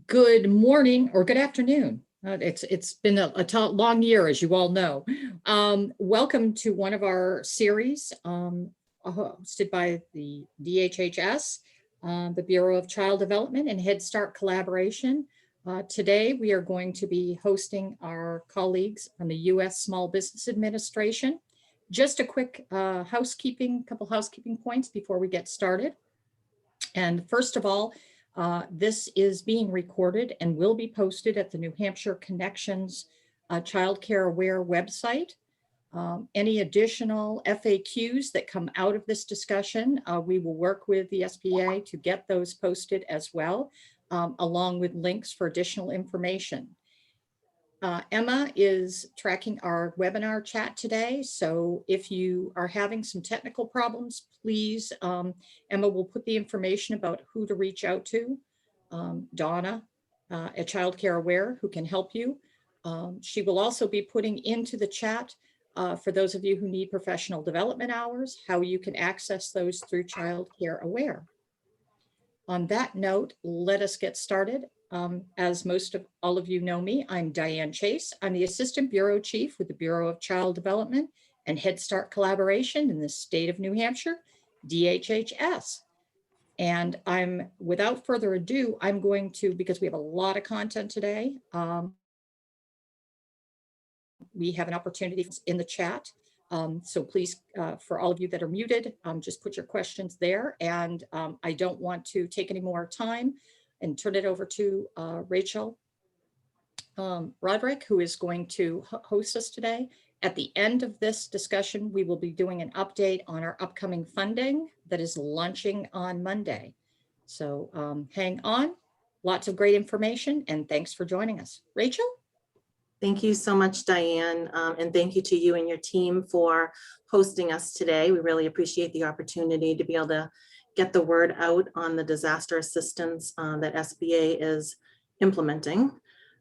Good morning or good afternoon. It's been a long year, as you all know. Welcome to one of our series hosted by the DHHS, the Bureau of Child Development and Head Start Collaboration. Today, we are going to be hosting our colleagues on the U.S. Small Business Administration. Just a quick couple housekeeping points before we get started. And first of all, this is being recorded and will be posted at the New Hampshire Connections Child Care Aware website. Any additional FAQs that come out of this discussion, we will work with the SBA to get those posted as well, along with links for additional information. Emma is tracking our webinar chat today, so if you are having some technical problems, please, Emma will put the information about who to reach out to. Donna at Child Care Aware, who can help you. She will also be putting into the chat, for those of you who need professional development hours, how you can access those through Child Care Aware. On that note, let us get started. As all of you know me, I'm Diane Chase. I'm the Assistant Bureau Chief with the Bureau of Child Development and Head Start Collaboration in the state of New Hampshire, DHHS. And without further ado, I'm going to, because we have a lot of content today, we have an opportunity in the chat. So please, for all of you that are muted, just put your questions there. And I don't want to take any more time and turn it over to Rachel Roderick, who is going to host us today. At the end of this discussion, we will be doing an update on our upcoming funding that is launching on Monday. So hang on, lots of great information, and thanks for joining us. Rachel? Thank you so much, Diane, and thank you to you and your team for hosting us today. We really appreciate the opportunity to be able to get the word out on the disaster assistance that SBA is implementing.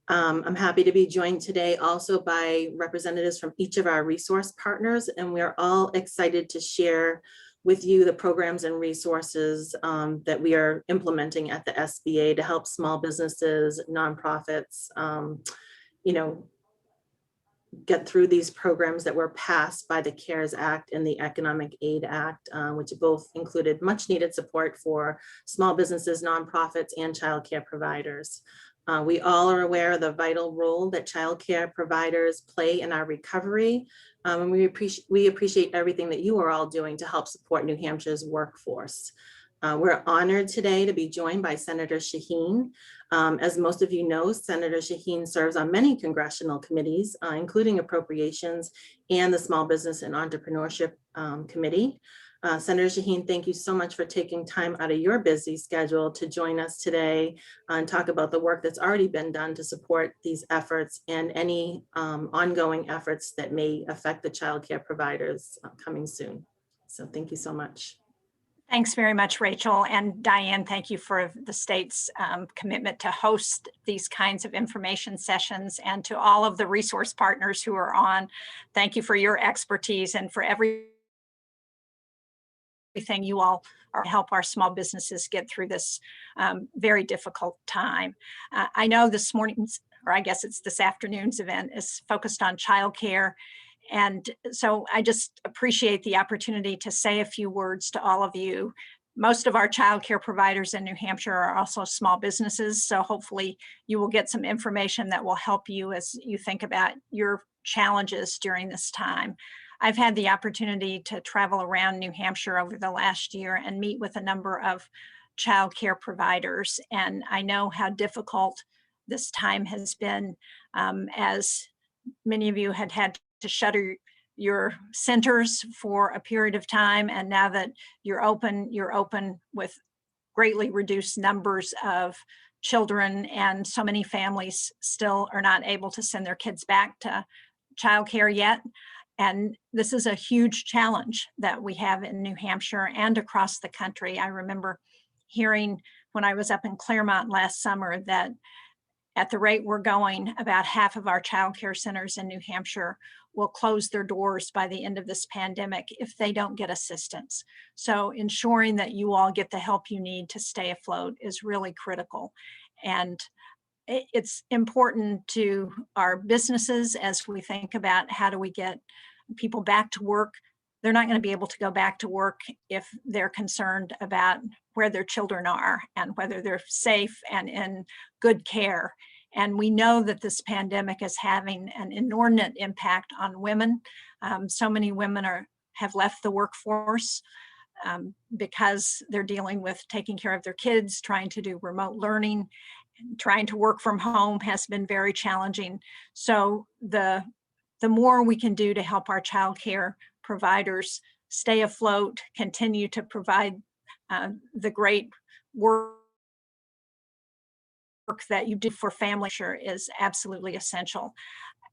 I'm happy to be joined today also by representatives from each of our resource partners, and we're all excited to share with you the programs and resources that we are implementing at the SBA to help small businesses, nonprofits, get through these programs that were passed by the CARES Act and the Economie Aid Act, which both included much needed support for small businesses, nonprofits, and childcare providers. We all are aware of the vital role that childcare providers play in our recovery, and we appreciate everything that you are all doing to help support New Hampshire's workforce. We're honored today to be joined by Senator Shaheen. As most of you know, Senator Shaheen serves on many congressional committees, including Appropriations and the Small Business and Entrepreneurship Committee. Senator Shaheen, thank you so much for taking time out of your busy schedule to join us today and talk about the work that's already been done to support these efforts and any ongoing efforts that may affect the childcare providers coming soon. So thank you so much. Thanks very much, Rachel. And Diane, thank you for the state's commitment to host these kinds of information sessions, and to all of the resource partners who are on. Thank you for your expertise and for everything you all help our small businesses get through this very difficult time. I know this morning's, or I guess it's this afternoon's event, is focused on childcare. And so I just appreciate the opportunity to say a few words to all of you. Most of our childcare providers in New Hampshire are also small businesses, so hopefully you will get some information that will help you as you think about your challenges during this time. I've had the opportunity to travel around New Hampshire over the last year and meet with a number of childcare providers, and I know how difficult this time has been, as many of you had to shutter your centers for a period of time, and now that you're open with greatly reduced numbers of children, and so many families still are not able to send their kids back to childcare yet. And this is a huge challenge that we have in New Hampshire and across the country. I remember hearing when I was up in Claremont last summer that at the rate we're going, about half of our childcare centers in New Hampshire will close their doors by the end of this pandemic if they don't get assistance. So ensuring that you all get the help you need to stay afloat is really critical. And it's important to our businesses as we think about how do we get people back to work. They're not going to be able to go back to work if they're concerned about where their children are and whether they're safe and in good care. And we know that this pandemic is having an inordinate impact on women. So many women have left the workforce because they're dealing with taking care of their kids, trying to do remote learning, trying to work from home has been very challenging. So the more we can do to help our childcare providers stay afloat, continue to provide the great work that you do for family is absolutely essential.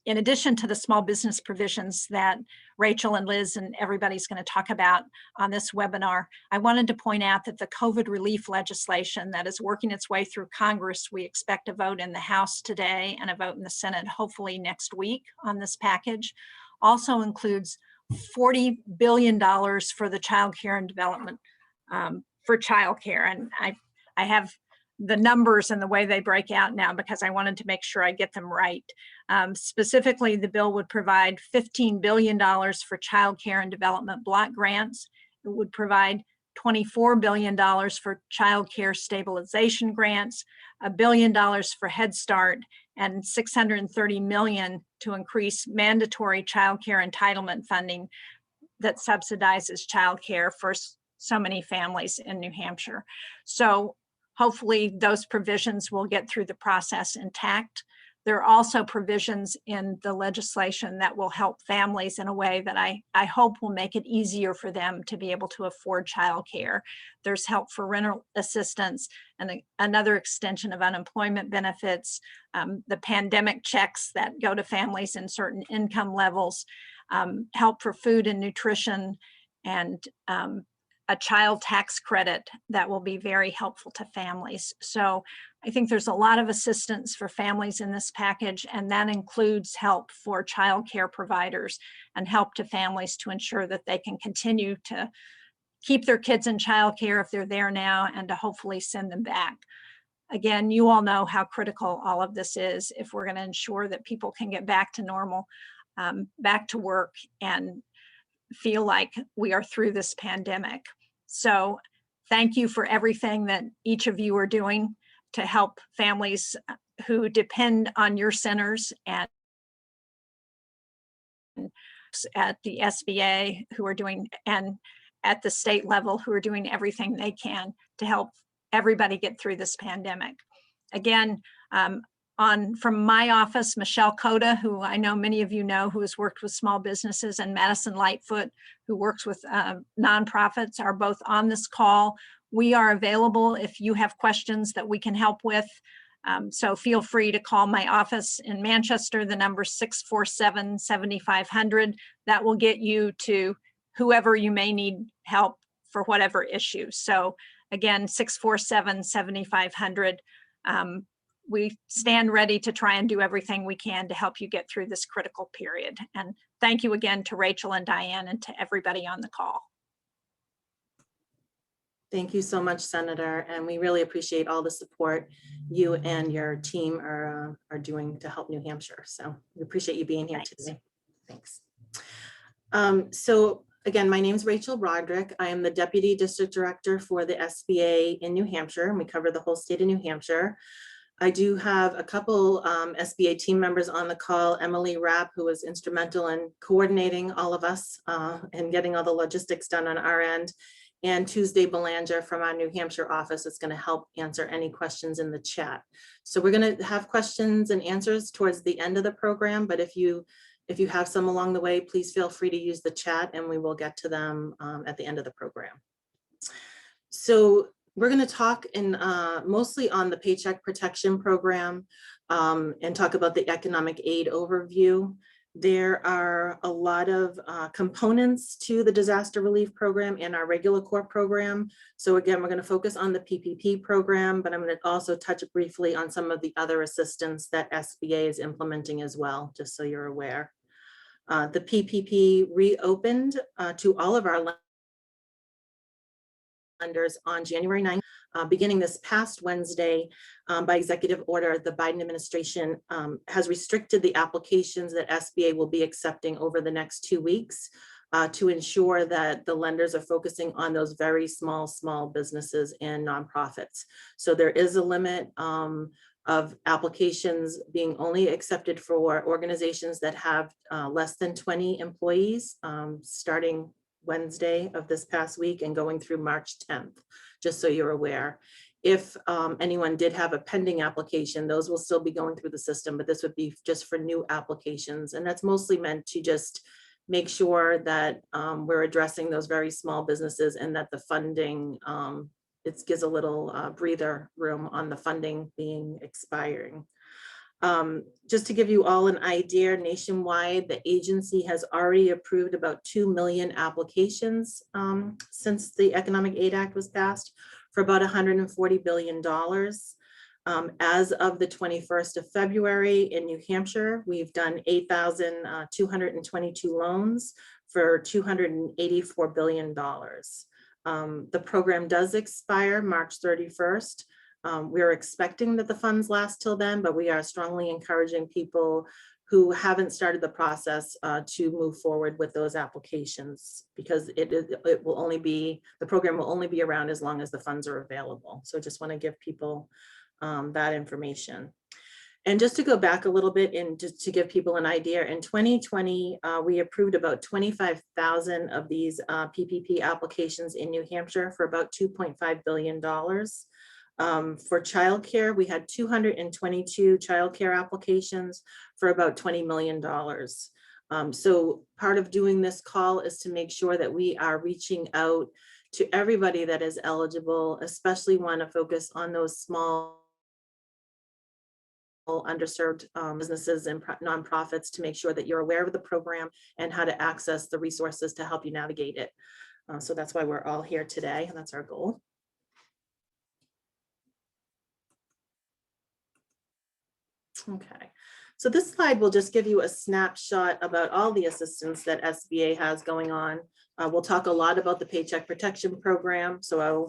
In addition to the small business provisions that Rachel and Liz and everybody's going to talk about on this webinar, I wanted to point out that the COVID relief legislation that is working its way through Congress, we expect a vote in the House today and a vote in the Senate hopefully next week on this package, also includes $40 billion for the child care and development for childcare. And I have the numbers and the way they break out now because I wanted to make sure I get them right. Specifically, the bill would provide $15 billion for child care and development block grants. It would provide $24 billion for child care stabilization grants, $1 billion for Head Start, and $630 million to increase mandatory child care entitlement funding that subsidizes child care for so many families in New Hampshire. So hopefully those provisions will get through the process intact. There are also provisions in the legislation that will help families in a way that I hope will make it easier for them to be able to afford childcare. There's help for rental assistance and another extension of unemployment benefits, the pandemic checks that go to families in certain income levels, help for food and nutrition, and a child tax credit that will be very helpful to families. So I think there's a lot of assistance for families in this package, and that includes help for child care providers and help to families to ensure that they can continue to keep their kids in child care if they're there now and to hopefully send them back. Again, you all know how critical all of this is if we're going to ensure that people can get back to normal, back to work, and feel like we are through this pandemic. So thank you for everything that each of you are doing to help families who depend on your centers and at the SBA who are doing, and at the state level who are doing everything they can to help everybody get through this pandemic. Again, from my office, Michelle Coda, who I know many of you know, who has worked with small businesses, and Madison Lightfoot, who works with nonprofits, are both on this call. We are available if you have questions that we can help with. So feel free to call my office in Manchester. The number 647-7500. That will get you to whoever you may need help for whatever issues. So again, 647-7500. We stand ready to try and do everything we can to help you get through this critical period. And thank you again to Rachel and Diane and to everybody on the call. Thank you so much, Senator. And we really appreciate all the support you and your team are doing to help New Hampshire. So we appreciate you being here today. Thanks. So again, my name is Rachel Broderick. I am the Deputy District Director for the SBA in New Hampshire, and we cover the whole state of New Hampshire. I do have a couple SBA team members on the call, Emily Rapp, who was instrumental in coordinating all of us and getting all the logistics done on our end, and Tuesday Belanger from our New Hampshire office is going to help answer any questions in the chat. So we're going to have questions and answers towards the end of the program, but if you have some along the way, please feel free to use the chat and we will get to them at the end of the program. So we're going to talk mostly on the Paycheck Protection Program and talk about the economic aid overview. There are a lot of components to the disaster relief program and our regular core program. So again, we're going to focus on the PPP program, but I'm going to also touch briefly on some of the other assistance that SBA is implementing as well, just so you're aware. The PPP reopened to all of our lenders on January 9th. Beginning this past Wednesday, by executive order, the Biden administration has restricted the applications that SBA will be accepting over the next 2 weeks to ensure that the lenders are focusing on those very small businesses and nonprofits. So there is a limit of applications being only accepted for organizations that have less than 20 employees, starting Wednesday of this past week and going through March 10th, just so you're aware. If anyone did have a pending application, those will still be going through the system, but this would be just for new applications. And that's mostly meant to just make sure that we're addressing those very small businesses and that the funding, it gives a little breather room on the funding being expiring. Just to give you all an idea, nationwide, the agency has already approved about 2 million applications since the Economic Aid Act was passed for about $140 billion. As of the 21st of February in New Hampshire, we've done 8,222 loans for $284 billion. The program does expire March 31st. We're expecting that the funds last till then, but we are strongly encouraging people who haven't started the process to move forward with those applications, because the program will only be around as long as the funds are available. So I just want to give people that information. And just to go back a little bit and just to give people an idea, in 2020, we approved about 25,000 of these PPP applications in New Hampshire for about $2.5 billion. For childcare, we had 222 childcare applications for about $20 million. So part of doing this call is to make sure that we are reaching out to everybody that is eligible, especially want to focus on those small underserved businesses and nonprofits, to make sure that you're aware of the program and how to access the resources to help you navigate it. So that's why we're all here today, and that's our goal. Okay, so this slide will just give you a snapshot about all the assistance that SBA has going on. We'll talk a lot about the Paycheck Protection Program, so I'll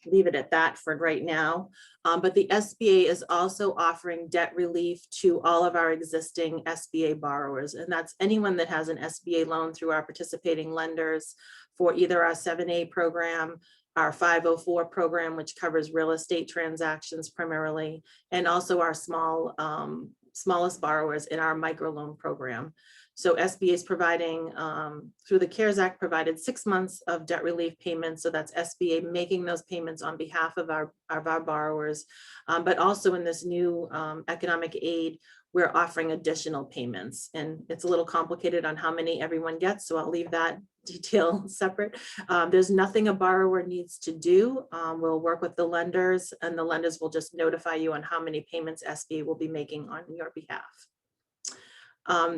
leave it at that for right now. But the SBA is also offering debt relief to all of our existing SBA borrowers, and that's anyone that has an SBA loan through our participating lenders for either our 7A program, our 504 program, which covers real estate transactions primarily, and also our smallest borrowers in our microloan program. So SBA is providing, through the CARES Act, provided 6 months of debt relief payments. So that's SBA making those payments on behalf of our borrowers. But also in this new economic aid, we're offering additional payments. And it's a little complicated on how many everyone gets, so I'll leave that detail separate. There's nothing a borrower needs to do. We'll work with the lenders, and the lenders will just notify you on how many payments SBA will be making on your behalf.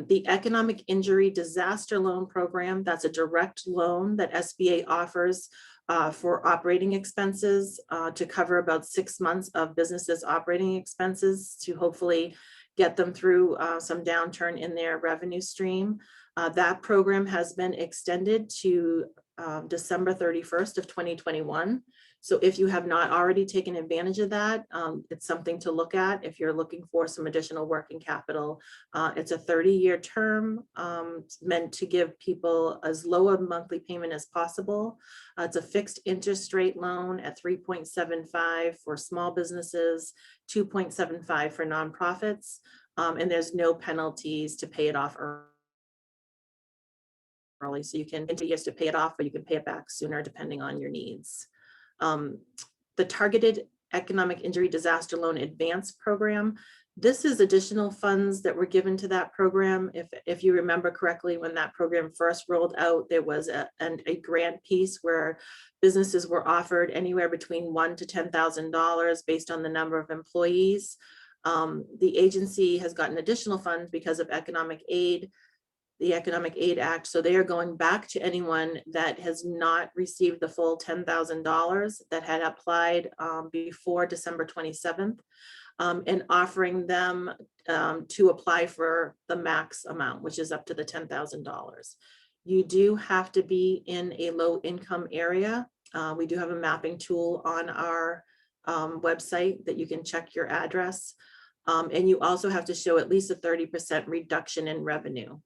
The Economic Injury Disaster Loan Program, that's a direct loan that SBA offers for operating expenses to cover about 6 months of businesses' operating expenses to hopefully get them through some downturn in their revenue stream. That program has been extended to December 31st of 2021. So if you have not already taken advantage of that, it's something to look at if you're looking for some additional working capital. It's a 30-year term meant to give people as low a monthly payment as possible. It's a fixed interest rate loan at 3.75 for small businesses, 2.75 for nonprofits, and there's no penalties to pay it off early. So you can take years to pay it off, or you can pay it back sooner depending on your needs. The Targeted Economic Injury Disaster Loan Advance Program. This is additional funds that were given to that program. If you remember correctly, when that program first rolled out, there was a grant piece where businesses were offered anywhere between $1,000 to $10,000 based on the number of employees. The agency has gotten additional funds because of economic aid. the Economic Aid Act. So they are going back to anyone that has not received the full $10,000 that had applied before December 27th, and offering them to apply for the max amount, which is up to the $10,000. You do have to be in a low income area. We do have a mapping tool on our website that you can check your address. And you also have to show at least a 30% reduction in revenue.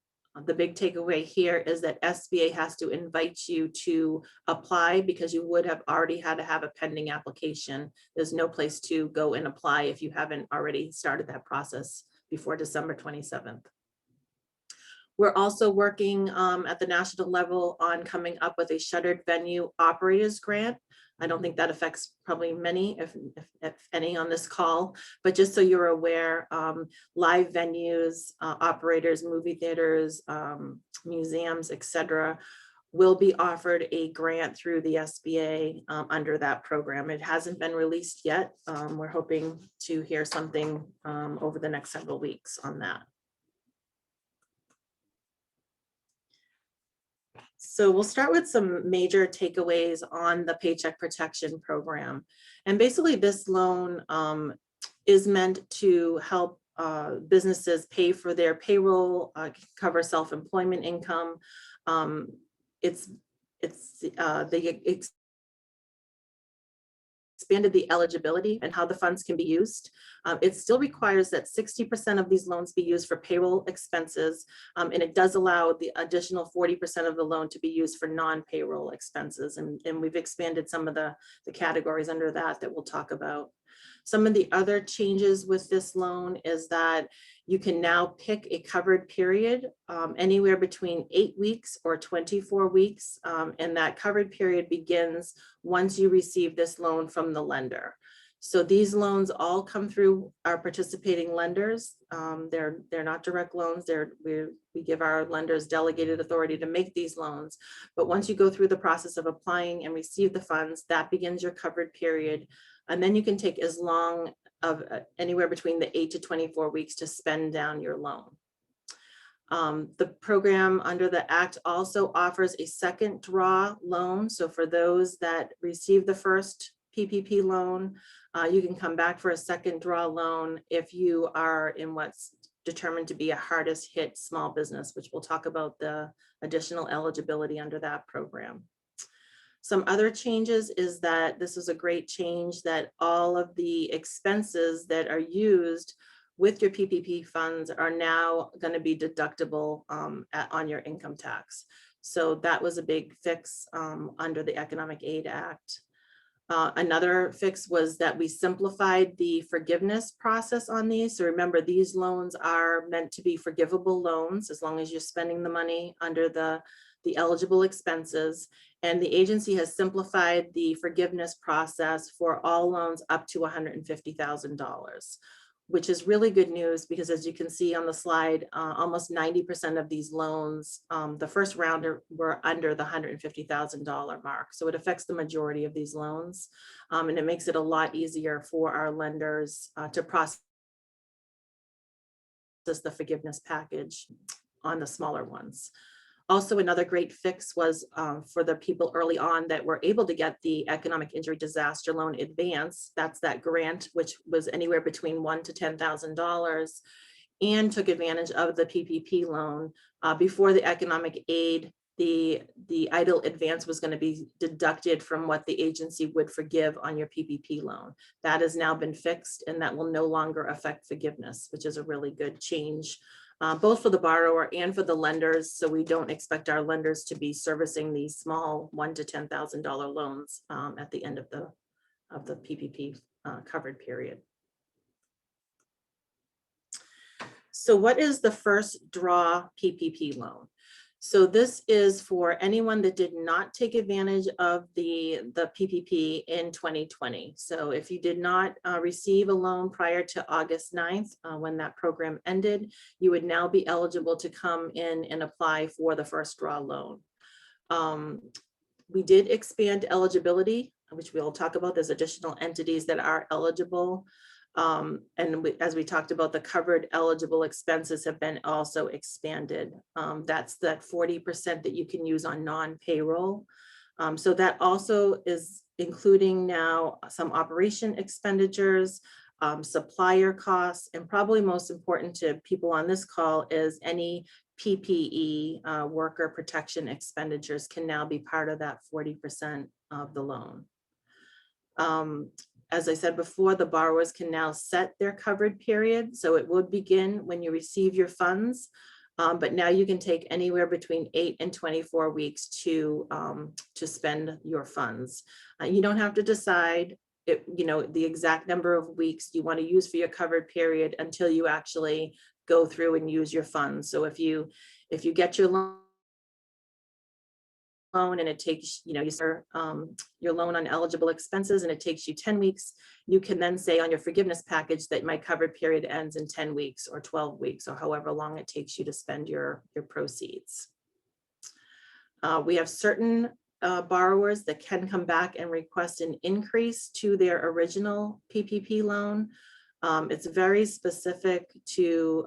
The big takeaway here is that SBA has to invite you to apply because you would have already had to have a pending application. There's no place to go and apply if you haven't already started that process before December 27th. We're also working at the national level on coming up with a shuttered venue operators grant. I don't think that affects probably many, if any, on this call, but just so you're aware, live venues, operators, movie theaters, museums, etc., will be offered a grant through the SBA under that program. It hasn't been released yet. We're hoping to hear something over the next several weeks on that. So we'll start with some major takeaways on the Paycheck Protection Program. And basically this loan is meant to help businesses pay for their payroll, cover self-employment income. Expanded the eligibility and how the funds can be used. It still requires that 60% of these loans be used for payroll expenses, and it does allow the additional 40% of the loan to be used for non-payroll expenses. And we've expanded some of the categories under that we'll talk about. Some of the other changes with this loan is that you can now pick a covered period anywhere between 8 weeks or 24 weeks. And that covered period begins once you receive this loan from the lender. So these loans all come through our participating lenders. They're not direct loans. We give our lenders delegated authority to make these loans. But once you go through the process of applying and receive the funds, that begins your covered period. And then you can take as long of anywhere between the 8 to 24 weeks to spend down your loan. The program under the Act also offers a second draw loan. So for those that receive the first PPP loan, you can come back for a second draw loan if you are in what's determined to be a hardest hit small business, which we'll talk about the additional eligibility under that program. Some other changes is that this is a great change that all of the expenses that are used with your PPP funds are now going to be deductible on your income tax. So that was a big fix under the Economic Aid Act. Another fix was that we simplified the forgiveness process on these. So remember, these loans are meant to be forgivable loans as long as you're spending the money under the eligible expenses. And the agency has simplified the forgiveness process for all loans up to $150,000, which is really good news because as you can see on the slide, almost 90% of these loans, the first round were under the $150,000 mark. So it affects the majority of these loans. And it makes it a lot easier for our lenders to process the forgiveness package on the smaller ones. Also, another great fix was for the people early on that were able to get the economic injury disaster loan advance. That's that grant, which was anywhere between $1,000 to $10,000, and took advantage of the PPP loan. Before the economic aid, the EIDL advance was going to be deducted from what the agency would forgive on your PPP loan. That has now been fixed, and that will no longer affect forgiveness, which is a really good change. Both for the borrower and for the lenders. So we don't expect our lenders to be servicing these small $1,000 to $10,000 loans at the end of the PPP covered period. So what is the First Draw PPP loan? So this is for anyone that did not take advantage of the PPP in 2020. So if you did not receive a loan prior to August 9th, when that program ended, you would now be eligible to come in and apply for the First Draw loan. We did expand eligibility, which we'll talk about. There's additional entities that are eligible. As we talked about, the covered eligible expenses have been also expanded. That's that 40% that you can use on non-payroll. So that also is including now some operation expenditures, supplier costs, and probably most important to people on this call is any PPE, worker protection expenditures can now be part of that 40% of the loan. As I said before, the borrowers can now set their covered period. So it would begin when you receive your funds, but now you can take anywhere between 8 and 24 weeks to spend your funds. You don't have to decide the exact number of weeks you want to use for your covered period until you actually go through and use your funds. So if you get your loan and it takes, your loan on eligible expenses and it takes you 10 weeks, you can then say on your forgiveness package that my covered period ends in 10 weeks or 12 weeks or however long it takes you to spend your proceeds. We have certain borrowers that can come back and request an increase to their original PPP loan. It's very specific to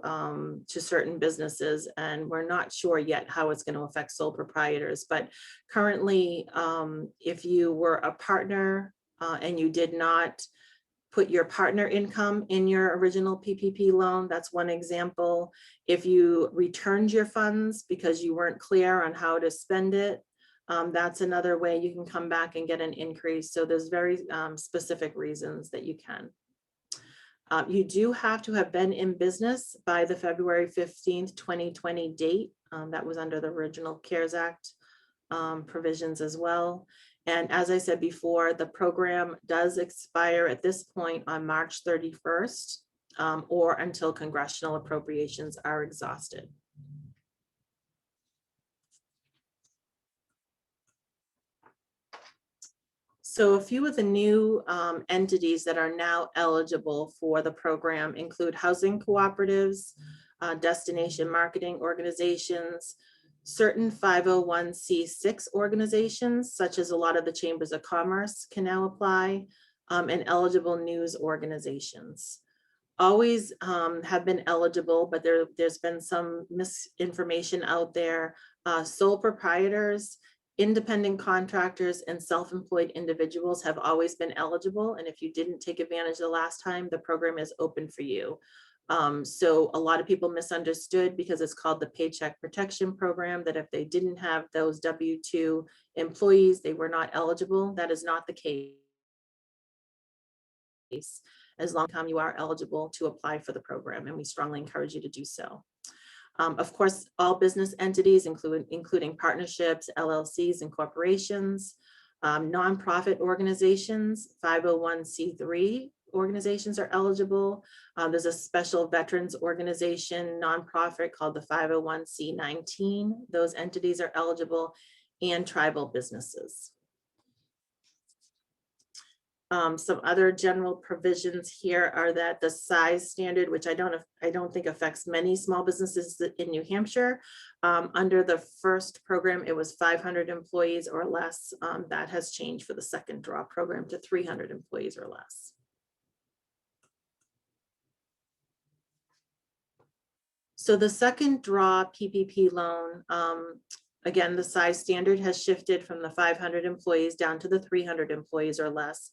certain businesses, and we're not sure yet how it's going to affect sole proprietors. But currently, if you were a partner and you did not put your partner income in your original PPP loan, that's one example. If you returned your funds because you weren't clear on how to spend it, that's another way you can come back and get an increase. So there's very specific reasons that you can. You do have to have been in business by the February 15th, 2020 date. That was under the original CARES Act provisions as well. And as I said before, the program does expire at this point on March 31st or until congressional appropriations are exhausted. So a few of the new entities that are now eligible for the program include housing cooperatives, destination marketing organizations, certain 501c6 organizations, such as a lot of the chambers of commerce can now apply, and eligible news organizations. Always have been eligible, but there's been some misinformation out there. Sole proprietors, independent contractors, and self-employed individuals have always been eligible. And if you didn't take advantage the last time, the program is open for you. So a lot of people misunderstood because it's called the Paycheck Protection Program, that if they didn't have those W-2 employees, they were not eligible. That is not the case. As long as you are eligible to apply for the program, and we strongly encourage you to do so. Of course, all business entities, including partnerships, LLCs, and corporations, nonprofit organizations, 501c3 organizations are eligible. There's a special veterans organization nonprofit called the 501c19. Those entities are eligible, and tribal businesses. Some other general provisions here are that the size standard, which I don't think affects many small businesses in New Hampshire. Under the first program, it was 500 employees or less. That has changed for the Second Draw program to 300 employees or less. So the Second Draw PPP loan, again, the size standard has shifted from the 500 employees down to the 300 employees or less.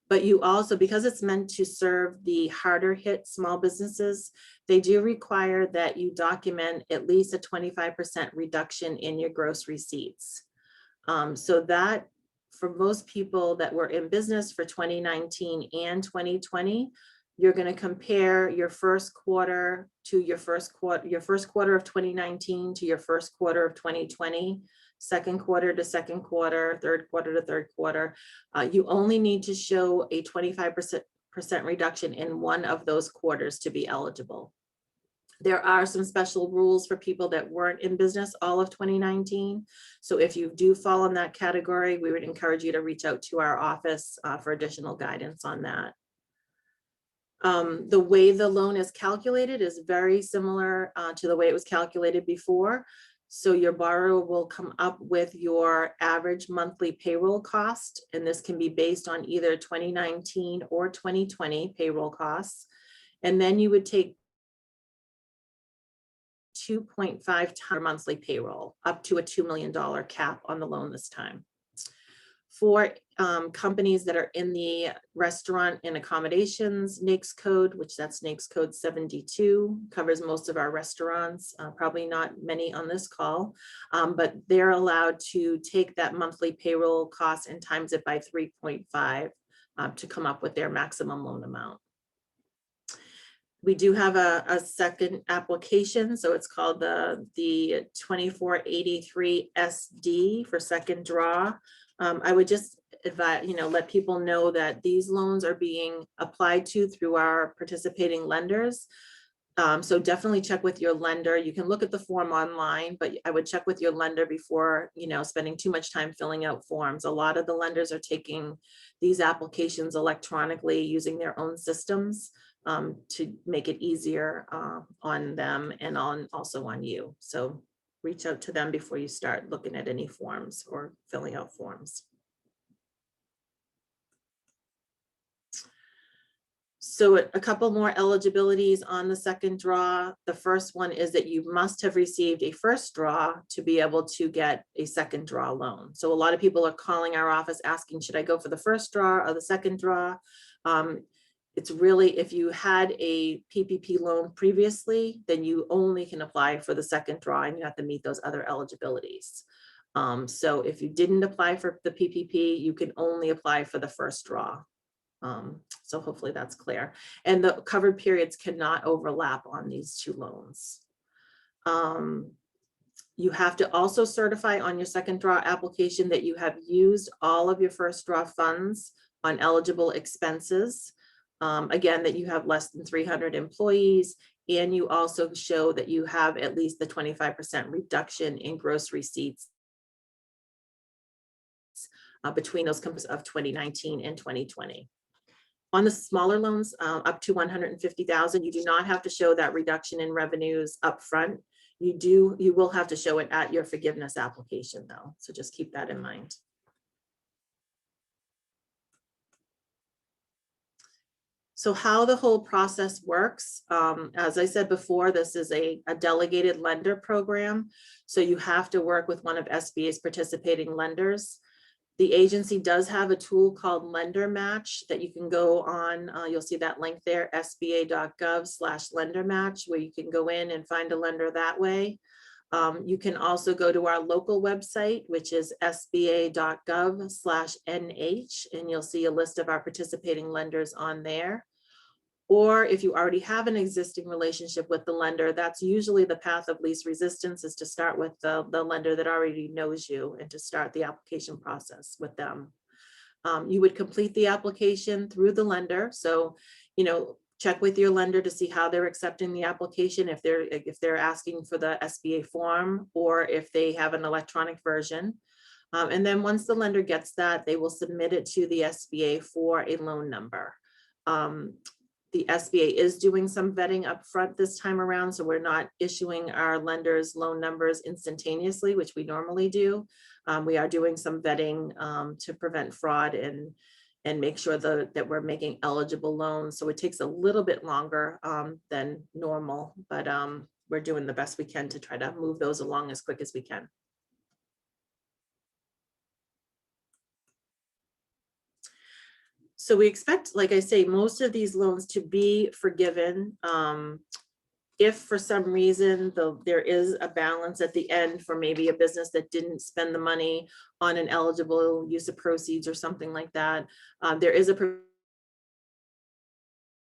But you also, because it's meant to serve the harder hit small businesses, they do require that you document at least a 25% reduction in your gross receipts. So that for most people that were in business for 2019 and 2020, you're going to compare your first quarter to your first quarter of 2019 to your first quarter of 2020, second quarter to second quarter, third quarter to third quarter. You only need to show a 25% reduction in one of those quarters to be eligible. There are some special rules for people that weren't in business all of 2019. So if you do fall in that category, we would encourage you to reach out to our office for additional guidance on that. The way the loan is calculated is very similar to the way it was calculated before. So your borrower will come up with your average monthly payroll cost, and this can be based on either 2019 or 2020 payroll costs. And then you would take 2.5 times monthly payroll, up to a $2 million cap on the loan this time. For companies that are in the restaurant and accommodations NAICS code, which that's NAICS code 72, covers most of our restaurants, probably not many on this call, but they're allowed to take that monthly payroll cost and times it by 3.5 to come up with their maximum loan amount. We do have a second application, so it's called the 2483 SD for Second Draw. I would just advise, let people know that these loans are being applied to through our participating lenders. So definitely check with your lender. You can look at the form online, but I would check with your lender before, spending too much time filling out forms. A lot of the lenders are taking these applications electronically using their own systems to make it easier on them and also on you. So reach out to them before you start looking at any forms or filling out forms. So a couple more eligibilities on the second draw. The first one is that you must have received a first draw to be able to get a second draw loan. So a lot of people are calling our office asking, should I go for the first draw or the second draw? It's really, if you had a PPP loan previously, then you only can apply for the second draw and you have to meet those other eligibilities. So if you didn't apply for the PPP, you can only apply for the first draw. So hopefully that's clear. And the covered periods cannot overlap on these two loans. You have to also certify on your second draw application that you have used all of your first draw funds on eligible expenses. Again, that you have less than 300 employees, and you also show that you have at least the 25% reduction in gross receipts between those companies of 2019 and 2020. On the smaller loans, up to 150,000, you do not have to show that reduction in revenues up front. You will have to show it at your forgiveness application though. So just keep that in mind. So how the whole process works, as I said before, this is a delegated lender program. So you have to work with one of SBA's participating lenders. The agency does have a tool called Lender Match that you can go on. You'll see that link there, sba.gov/lender match, where you can go in and find a lender that way. You can also go to our local website, which is sba.gov/nh, and you'll see a list of our participating lenders on there. Or if you already have an existing relationship with the lender, that's usually the path of least resistance, is to start with the lender that already knows you and to start the application process with them. You would complete the application through the lender. So, check with your lender to see how they're accepting the application, if they're asking for the SBA form or if they have an electronic version. And then once the lender gets that, they will submit it to the SBA for a loan number. The SBA is doing some vetting up front this time around, so we're not issuing our lenders loan numbers instantaneously, which we normally do. We are doing some vetting to prevent fraud and make sure that we're making eligible loans. So it takes a little bit longer than normal, but we're doing the best we can to try to move those along as quick as we can. So we expect, like I say, most of these loans to be forgiven. If for some reason there is a balance at the end for maybe a business that didn't spend the money on an eligible use of proceeds or something like that, there is a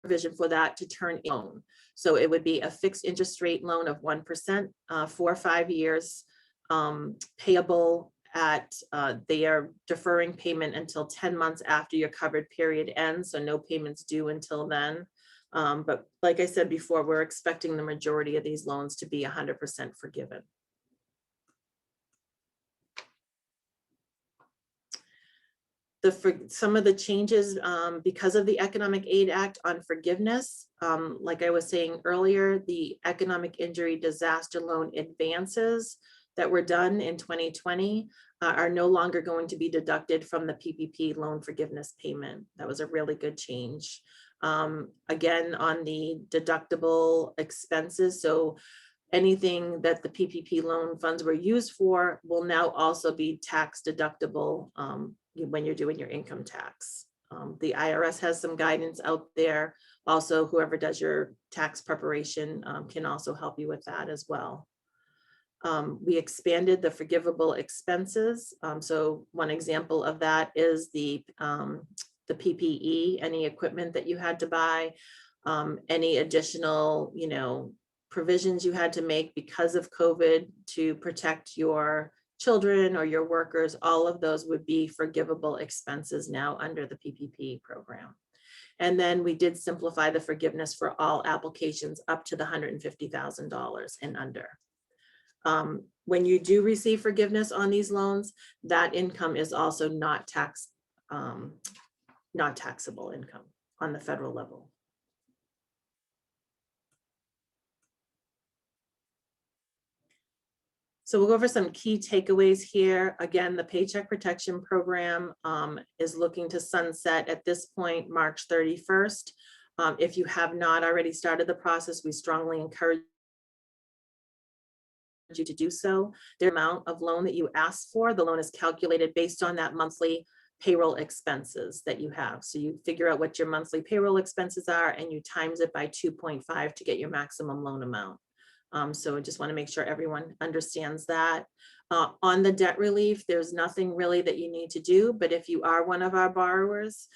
provision for that to turn a loan. So it would be a fixed interest rate loan of 1% for 5 years, payable at they are deferring payment until 10 months after your covered period ends, so no payments due until then. But like I said before, we're expecting the majority of these loans to be 100% forgiven. Some of the changes because of the Economic Aid Act on forgiveness, like I was saying earlier, the Economic Injury Disaster Loan Advances that were done in 2020 are no longer going to be deducted from the PPP loan forgiveness payment. That was a really good change. Again, on the deductible expenses, so anything that the PPP loan funds were used for will now also be tax deductible when you're doing your income tax. The IRS has some guidance out there. Also, whoever does your tax preparation can also help you with that as well. We expanded the forgivable expenses. So one example of that is the PPE, any equipment that you had to buy, any additional, provisions you had to make because of COVID to protect your children or your workers, all of those would be forgivable expenses now under the PPP program. And then we did simplify the forgiveness for all applications up to the $150,000 and under. When you do receive forgiveness on these loans, that income is also not taxable income on the federal level. So we'll go over some key takeaways here. Again, the Paycheck Protection Program is looking to sunset at this point, March 31st. If you have not already started the process, we strongly encourage you to do so. The amount of loan that you ask for, the loan is calculated based on that monthly payroll expenses that you have. So you figure out what your monthly payroll expenses are and you times it by 2.5 to get your maximum loan amount. So I just want to make sure everyone understands that. On the debt relief, there's nothing really that you need to do, but if you are one of our borrowers,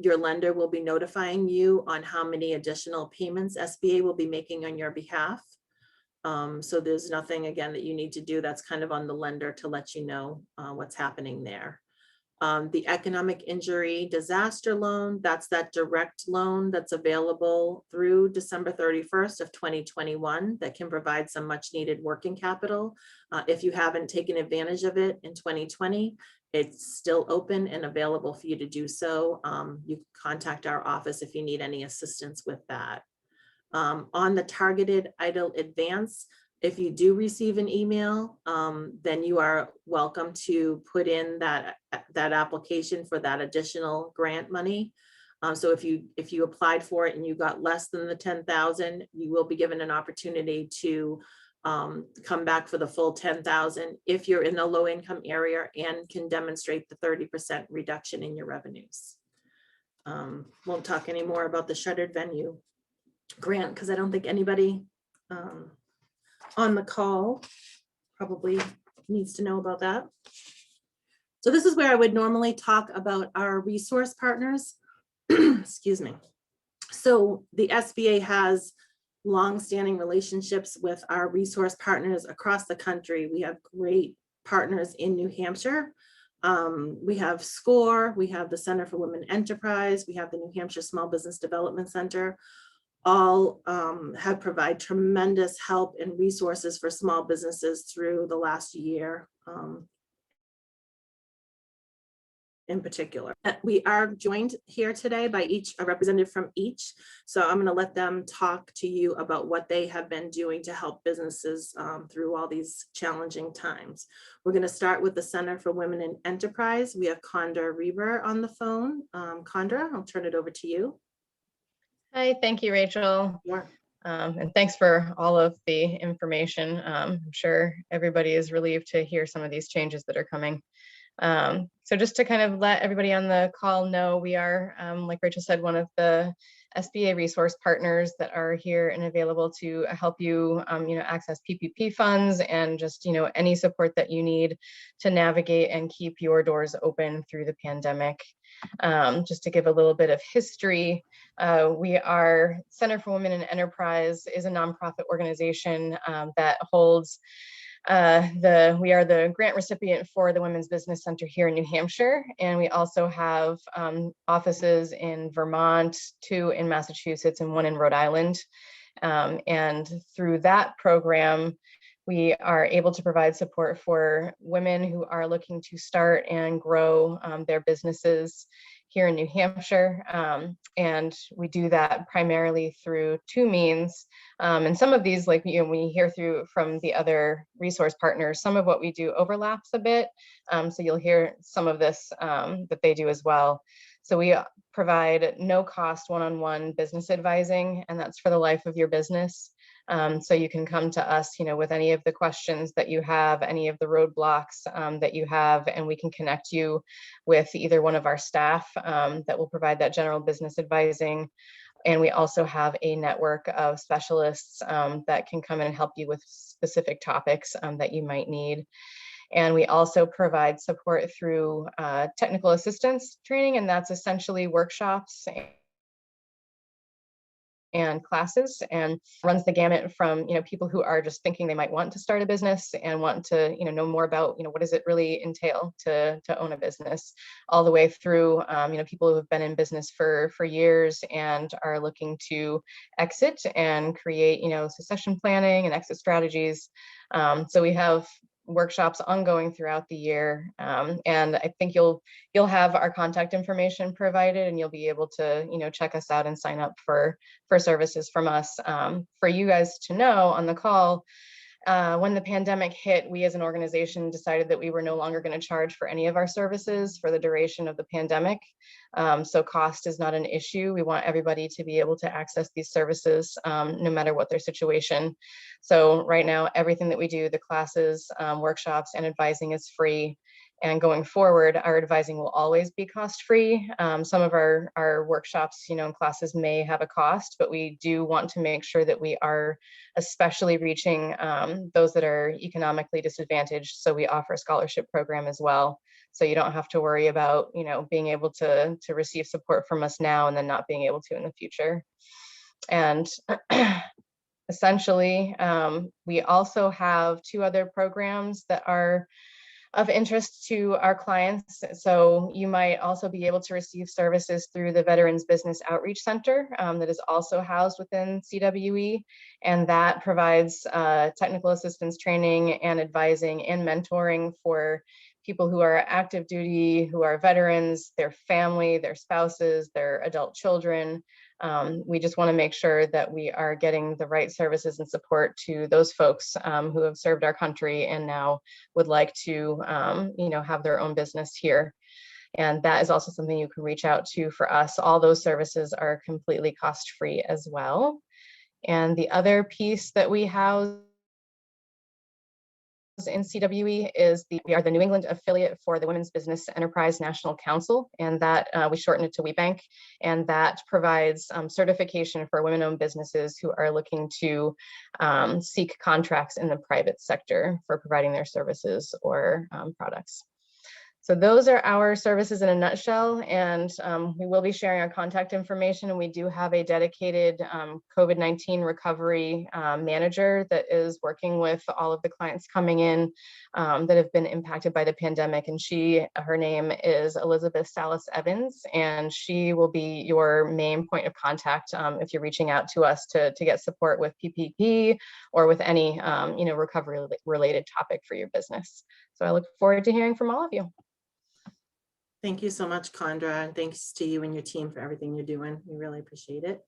your lender will be notifying you on how many additional payments SBA will be making on your behalf. So there's nothing, again, that you need to do. That's kind of on the lender to let you know what's happening there. The economic injury disaster loan, that's that direct loan that's available through December 31st of 2021 that can provide some much needed working capital. If you haven't taken advantage of it in 2020, it's still open and available for you to do so. You can contact our office if you need any assistance with that. On the targeted EIDL advance, if you do receive an email, then you are welcome to put in that application for that additional grant money. So if you applied for it and you got less than the 10,000, you will be given an opportunity to come back for the full 10,000 if you're in the low income area and can demonstrate the 30% reduction in your revenues. Won't talk anymore about the shuttered venue grant because I don't think anybody on the call probably needs to know about that. So this is where I would normally talk about our resource partners. Excuse me. So the SBA has long-standing relationships with our resource partners across the country. We have great partners in New Hampshire. We have SCORE, we have the Center for Women Enterprise, we have the New Hampshire Small Business Development Center. All have provided tremendous help and resources for small businesses through the last year in particular. We are joined here today by a representative from each. So I'm going to let them talk to you about what they have been doing to help businesses through all these challenging times. We're going to start with the Center for Women in Enterprise. We have Condra Reber on the phone. Condra, I'll turn it over to you. Hi, thank you, Rachel. Yeah. And thanks for all of the information. I'm sure everybody is relieved to hear some of these changes that are coming. So just to kind of let everybody on the call know, we are, like Rachel said, one of the SBA resource partners that are here and available to help you, access PPP funds and just, any support that you need to navigate and keep your doors open through the pandemic. Just to give a little bit of history, we are Center for Women in Enterprise is a nonprofit organization that holds we are the grant recipient for the Women's Business Center here in New Hampshire, and we also have offices in Vermont, 2 in Massachusetts, and 1 in Rhode Island. And through that program, we are able to provide support for women who are looking to start and grow their businesses here in New Hampshire. And we do that primarily through two means. And some of these, like, you know, we hear through from the other resource partners, some of what we do overlaps a bit. So you'll hear some of this that they do as well. So we provide no cost one-on-one business advising, and that's for the life of your business. So you can come to us, you know, with any of the questions that you have, any of the roadblocks that you have, and we can connect you with either one of our staff that will provide that general business advising. And we also have a network of specialists that can come in and help you with specific topics that you might need. And we also provide support through technical assistance training, and that's essentially workshops and classes, and runs the gamut from, you know, people who are just thinking they might want to start a business and want to, you know more about, you know, what does it really entail to own a business, all the way through, you know, people who have been in business for years and are looking to exit and create, you know, succession planning and exit strategies. So we have workshops ongoing throughout the year, and I think you'll have our contact information provided, and you'll be able to, you know, check us out and sign up for services from us. For you guys to know on the call, when the pandemic hit, we as an organization decided that we were no longer going to charge for any of our services for the duration of the pandemic. So cost is not an issue. We want everybody to be able to access these services no matter what their situation. So right now, everything that we do, the classes, workshops, and advising is free. And going forward, our advising will always be cost-free. Some of our workshops, you know, and classes may have a cost, but we do want to make sure that we are especially reaching those that are economically disadvantaged. So we offer a scholarship program as well. So you don't have to worry about, you know, being able to receive support from us now and then not being able to in the future. And essentially, we also have two other programs that are of interest to our clients. So you might also be able to receive services through the Veterans Business Outreach Center that is also housed within CWE, and that provides technical assistance training and advising and mentoring for people who are active duty, who are veterans, their family, their spouses, their adult children. We just want to make sure that we are getting the right services and support to those folks who have served our country and now would like to, you know, have their own business here. And that is also something you can reach out to for us. All those services are completely cost-free as well. And the other piece that we house in CWE is we are the New England affiliate for the Women's Business Enterprise National Council, and that we shorten it to WBENC, and that provides certification for women-owned businesses who are looking to seek contracts in the private sector for providing their services or products. So those are our services in a nutshell, and we will be sharing our contact information, and we do have a dedicated COVID-19 recovery manager that is working with all of the clients coming in that have been impacted by the pandemic, and her name is Elizabeth Salas Evans, and she will be your main point of contact if you're reaching out to us to get support with PPP or with any you know, recovery related topic for your business. So I look forward to hearing from all of you. Thank you so much, Condra, and thanks to you and your team for everything you're doing. We really appreciate it.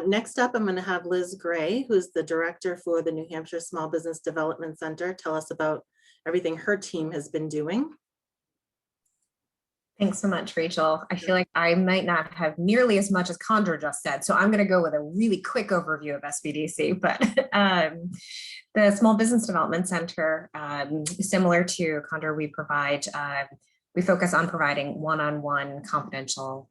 Next up, I'm going to have Liz Gray, who's the director for the New Hampshire Small Business Development Center, tell us about everything her team has been doing. Thanks so much, Rachel. I feel like I might not have nearly as much as Condra just said, so I'm going to go with a really quick overview of SBDC. But the Small Business Development Center, similar to Condra, we focus on providing one-on-one confidential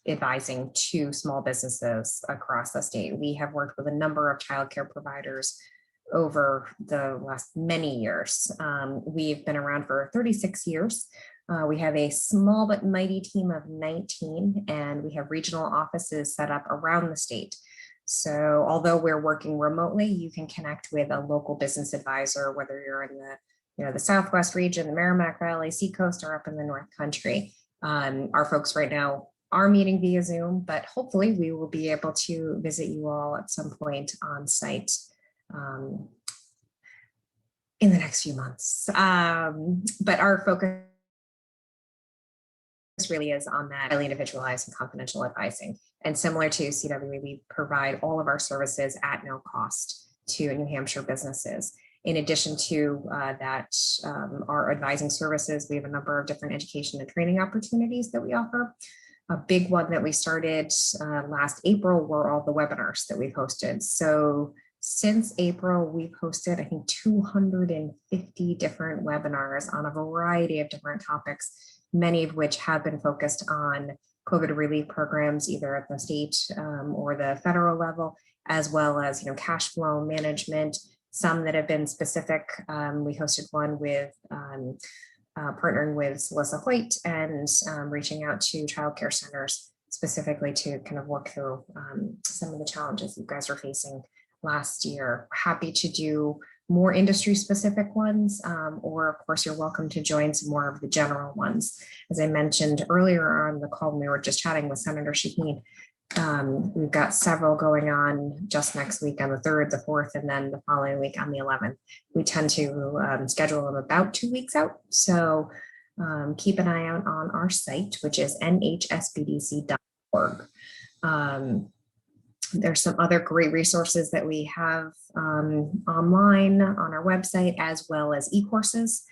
advising to small businesses across the state. We have worked with a number of childcare providers over the last many years. We've been around for 36 years. We have a small but mighty team of 19, and we have regional offices set up around the state. So although we're working remotely, you can connect with a local business advisor, whether you're in the Southwest region, the Merrimack Valley, Seacoast, or up in the North Country. Our folks right now are meeting via Zoom, but hopefully we will be able to visit you all at some point on site in the next few months. But our focus really is on that highly individualized and confidential advising. And similar to CWE, we provide all of our services at no cost to New Hampshire businesses. In addition to our advising services, we have a number of different education and training opportunities that we offer. A big one that we started last April were all the webinars that we've hosted. So since April, we've hosted, I think, 250 different webinars on a variety of different topics, many of which have been focused on COVID relief programs, either at the state or the federal level, as well as cash flow management. Some that have been specific. We hosted one with partnering with Celissa Hoyt and reaching out to childcare centers specifically to kind of work through some of the challenges you guys are facing last year. Happy to do more industry specific ones, or of course you're welcome to join some more of the general ones. As I mentioned earlier on the call when we were just chatting with Senator Shaheen, we've got several going on just next week on the 3rd, the 4th, and then the following week on the 11th. We tend to schedule them about 2 weeks out. So keep an eye out on our site, which is nhsbdc.org. There's some other great resources that we have online on our website, as well as e-courses.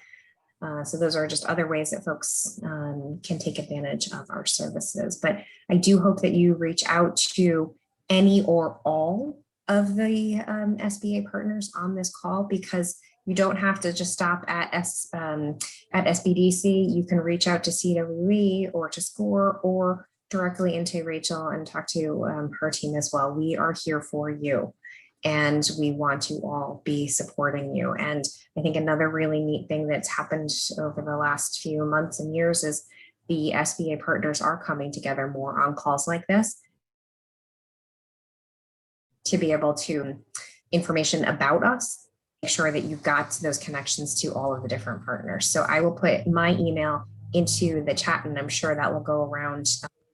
So those are just other ways that folks can take advantage of our services. But I do hope that you reach out to any or all of the SBA partners on this call, because you don't have to just stop at SBDC. You can reach out to CWE or to SCORE or directly into Rachel and talk to her team as well. We are here for you, and we want to all be supporting you. And I think another really neat thing that's happened over the last few months and years is the SBA partners are coming together more on calls like this to be able to information about us, make sure that you've got those connections to all of the different partners. So I will put my email into the chat, and I'm sure that will go around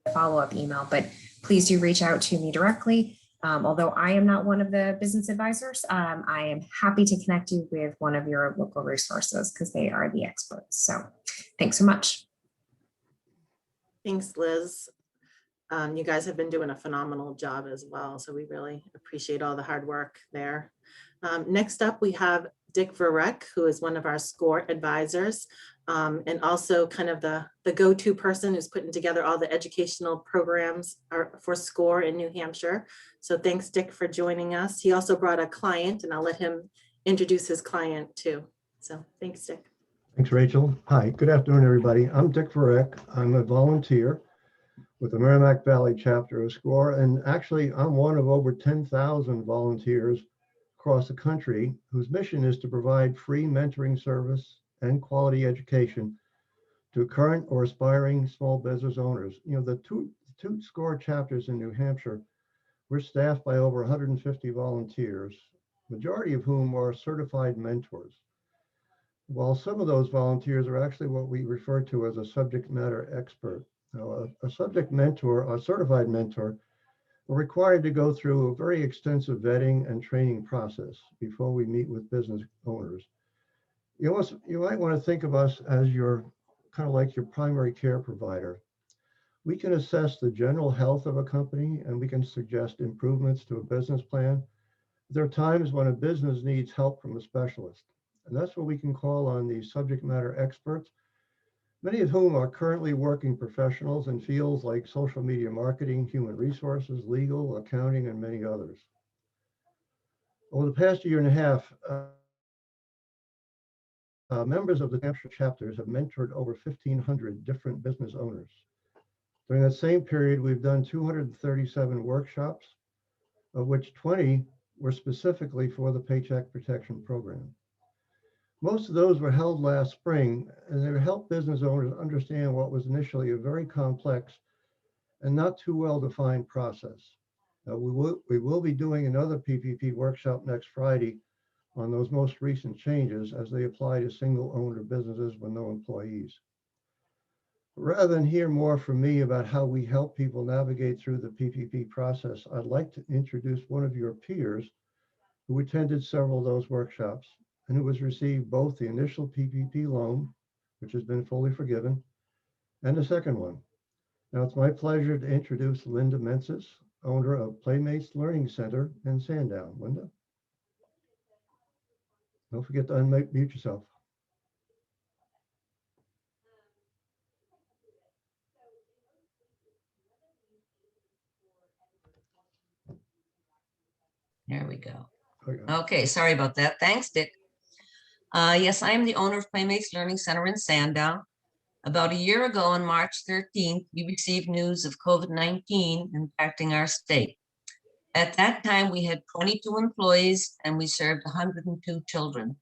the follow-up email, but please do reach out to me directly. Although I am not one of the business advisors, I am happy to connect you with one of your local resources because they are the experts. So thanks so much. Thanks, Liz. You guys have been doing a phenomenal job as well, so we really appreciate all the hard work there. Next up, we have Dick Verreck, who is one of our SCORE advisors, and also kind of the go-to person who's putting together all the educational programs for SCORE in New Hampshire. So thanks, Dick, for joining us. He also brought a client, and I'll let him introduce his client too. So thanks, Dick. Thanks, Rachel. Hi, good afternoon, everybody. I'm Dick Verreck. I'm a volunteer with the Merrimack Valley chapter of SCORE, and actually I'm one of over 10,000 volunteers across the country whose mission is to provide free mentoring service and quality education to current or aspiring small business owners. The two SCORE chapters in New Hampshire, we're staffed by over 150 volunteers, majority of whom are certified mentors. While some of those volunteers are actually what we refer to as a subject matter expert. A subject mentor, a certified mentor, are required to go through a very extensive vetting and training process before we meet with business owners. You might want to think of us as your kind of like your primary care provider. We can assess the general health of a company, and we can suggest improvements to a business plan. There are times when a business needs help from a specialist, and that's what we can call on these subject matter experts, many of whom are currently working professionals in fields like social media marketing, human resources, legal, accounting, and many others. Over the past year and a half, members of the Hampshire chapters have mentored over 1,500 different business owners. During that same period, we've done 237 workshops, of which 20 were specifically for the Paycheck Protection Program. Most of those were held last spring, and they helped business owners understand what was initially a very complex and not too well-defined process. We will be doing another PPP workshop next Friday on those most recent changes as they apply to single owner businesses with no employees. Rather than hear more from me about how we help people navigate through the PPP process, I'd like to introduce one of your peers who attended several of those workshops and who has received both the initial PPP loan, which has been fully forgiven, and the second one. Now it's my pleasure to introduce Linda Mensis, owner of Playmates Learning Center in Sandown. Linda? Don't forget to unmute yourself. There we go. Okay. Okay, sorry about that. Thanks, Dick. Yes, I am the owner of Playmates Learning Center in Sandown. About a year ago on March 13th, we received news of COVID-19 impacting our state. At that time, we had 22 employees and we served 102 children.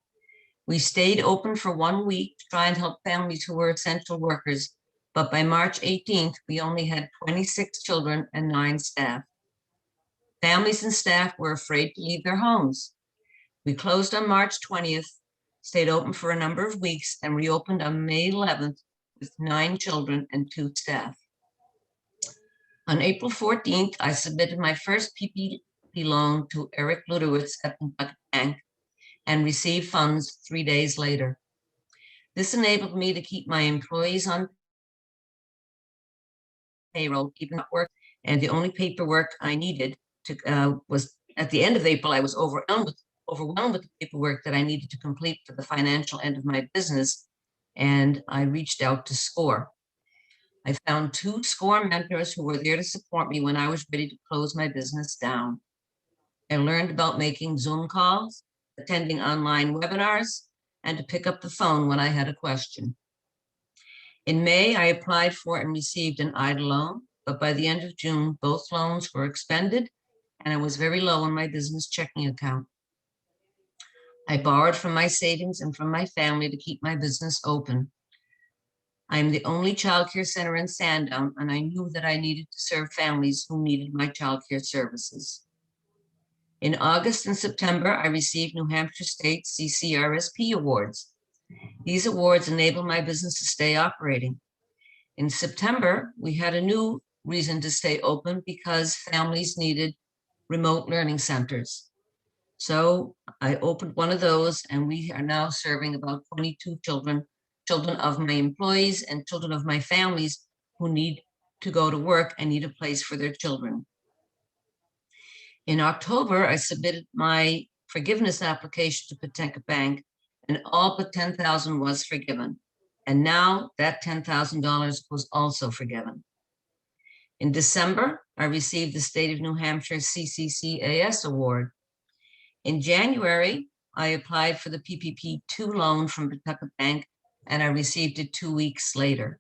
We stayed open for 1 week to try and help families who were essential workers, but by March 18th, we only had 26 children and 9 staff. Families and staff were afraid to leave their homes. We closed on March 20th, stayed open for a number of weeks, and reopened on May 11th with 9 children and 2 staff. On April 14th, I submitted my first PPP loan to Eric Ludowitz at Paycheck Bank and received funds 3 days later. This enabled me to keep my employees on payroll, even at work, and the only paperwork I needed to was at the end of April. I was overwhelmed with the paperwork that I needed to complete for the financial end of my business, and I reached out to SCORE. I found 2 SCORE mentors who were there to support me when I was ready to close my business down. I learned about making Zoom calls, attending online webinars, and to pick up the phone when I had a question. In May, I applied for and received an EIDL loan, but by the end of June, both loans were expended and I was very low on my business checking account. I borrowed from my savings and from my family to keep my business open. I am the only childcare center in Sandown, and I knew that I needed to serve families who needed my childcare services. In August and September, I received New Hampshire State CCRSP awards. These awards enable my business to stay operating. In September, we had a new reason to stay open because families needed remote learning centers. So I opened one of those, and we are now serving about 22 children of my employees and children of my families who need to go to work and need a place for their children. In October, I submitted my forgiveness application to Paycheck Bank, and all but $10,000 was forgiven. And now that $10,000 was also forgiven. In December, I received the State of New Hampshire CCCAS award. In January, I applied for the PPP 2 loan from Paycheck Bank, and I received it 2 weeks later.